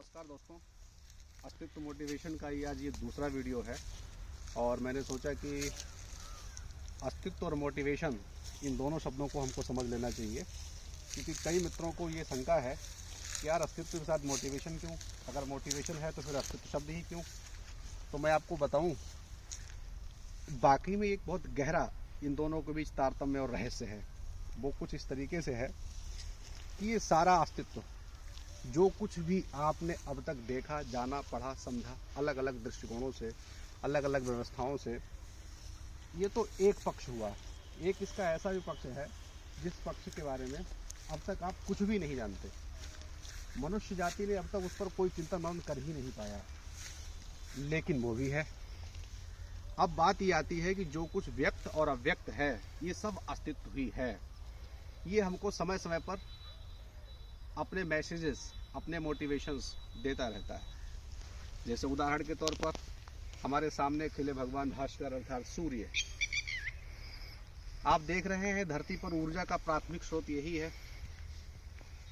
नमस्कार दोस्तों, अस्तित्व मोटिवेशन का आज ये दूसरा वीडियो है और मैंने सोचा कि अस्तित्व और मोटिवेशन इन दोनों शब्दों को हमको समझ लेना चाहिए, क्योंकि कई मित्रों को ये शंका है कि यार अस्तित्व के साथ मोटिवेशन क्यों, अगर मोटिवेशन है तो फिर अस्तित्व शब्द ही क्यों। तो मैं आपको बताऊं, बाकी में एक बहुत गहरा इन दोनों के बीच तारतम्य और रहस्य है। वो कुछ इस तरीके से है कि ये सारा अस्तित्व, जो कुछ भी आपने अब तक देखा, जाना, पढ़ा, समझा, अलग अलग दृष्टिकोणों से, अलग अलग व्यवस्थाओं से, ये तो एक पक्ष हुआ। एक इसका ऐसा भी पक्ष है जिस पक्ष के बारे में अब तक आप कुछ भी नहीं जानते। मनुष्य जाति ने अब तक उस पर कोई चिंता मनन कर ही नहीं पाया, लेकिन वो भी है। अब बात ये आती है कि जो कुछ व्यक्त और अव्यक्त है, ये सब अस्तित्व ही है। ये हमको समय समय पर अपने मैसेजेस, अपने मोटिवेशंस देता रहता है। जैसे उदाहरण के तौर पर हमारे सामने खिले भगवान भास्कर अर्थात सूर्य। आप देख रहे हैं धरती पर ऊर्जा का प्राथमिक स्रोत यही है।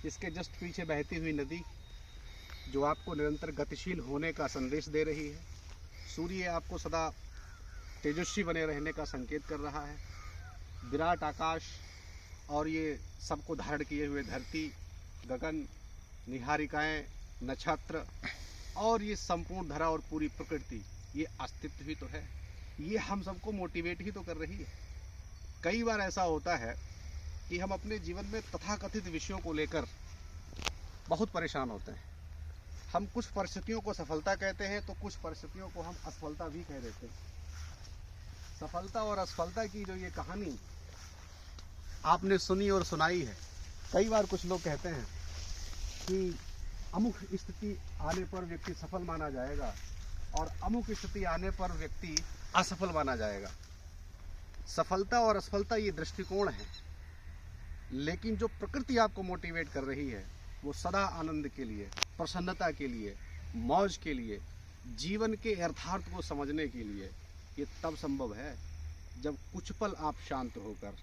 इसके जस्ट पीछे बहती हुई नदी जो आपको निरंतर गतिशील होने का संदेश दे रही है। सूर्य आपको सदा तेजस्वी बने रहने का संकेत कर रहा है। विराट आकाश और ये सबको धारण किए हुए धरती, गगन, निहारिकाएं, नक्षत्र और ये संपूर्ण धरा और पूरी प्रकृति, ये अस्तित्व ही तो है। ये हम सबको मोटिवेट ही तो कर रही है। कई बार ऐसा होता है कि हम अपने जीवन में तथाकथित विषयों को लेकर बहुत परेशान होते हैं। हम कुछ परिस्थितियों को सफलता कहते हैं तो कुछ परिस्थितियों को हम असफलता भी कह देते हैं। सफलता और असफलता की जो ये कहानी आपने सुनी और सुनाई है, कई बार कुछ लोग कहते हैं कि अमुक स्थिति आने पर व्यक्ति सफल माना जाएगा और अमुक स्थिति आने पर व्यक्ति असफल माना जाएगा। सफलता और असफलता ये दृष्टिकोण है, लेकिन जो प्रकृति आपको मोटिवेट कर रही है वो सदा आनंद के लिए, प्रसन्नता के लिए, मौज के लिए, जीवन के यथार्थ को समझने के लिए। ये तब संभव है जब कुछ पल आप शांत होकर,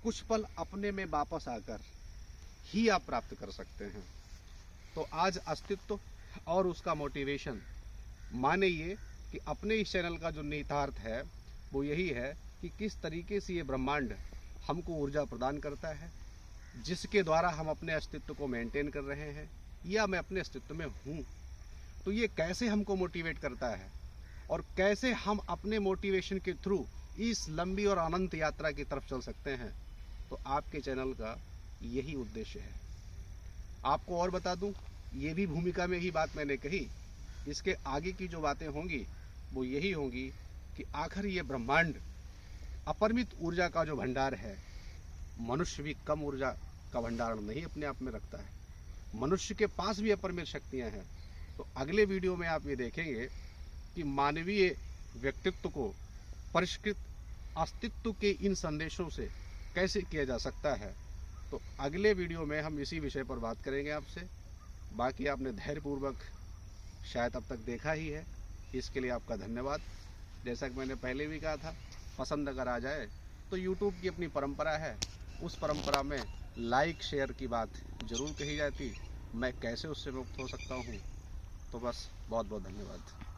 कुछ पल अपने में वापस आकर ही आप प्राप्त कर सकते हैं। तो आज अस्तित्व और उसका मोटिवेशन, माने ये कि अपने इस चैनल का जो निहितार्थ है वो यही है कि किस तरीके से ये ब्रह्मांड हमको ऊर्जा प्रदान करता है, जिसके द्वारा हम अपने अस्तित्व को मेंटेन कर रहे हैं या मैं अपने अस्तित्व में हूँ। तो ये कैसे हमको मोटिवेट करता है और कैसे हम अपने मोटिवेशन के थ्रू इस लंबी और अनंत यात्रा की तरफ चल सकते हैं। तो आपके चैनल का यही उद्देश्य है। आपको और बता दूं, ये भी भूमिका में ही बात मैंने कही, इसके आगे की जो बातें होंगी वो यही होंगी कि आखिर ये ब्रह्मांड अपरिमित ऊर्जा का जो भंडार है, मनुष्य भी कम ऊर्जा का भंडार नहीं अपने आप में रखता है। मनुष्य के पास भी अपरिमित शक्तियां हैं। तो अगले वीडियो में आप ये देखेंगे कि मानवीय व्यक्तित्व को परिष्कृत अस्तित्व के इन संदेशों से कैसे किया जा सकता है। तो अगले वीडियो में हम इसी विषय पर बात करेंगे आपसे। बाकी आपने धैर्यपूर्वक शायद अब तक देखा ही है, इसके लिए आपका धन्यवाद। जैसा कि मैंने पहले भी कहा था, पसंद अगर आ जाए तो YouTube की अपनी परंपरा है, उस परंपरा में लाइक शेयर की बात जरूर कही जाती। मैं कैसे उससे मुक्त हो सकता हूँ। तो बस बहुत बहुत धन्यवाद।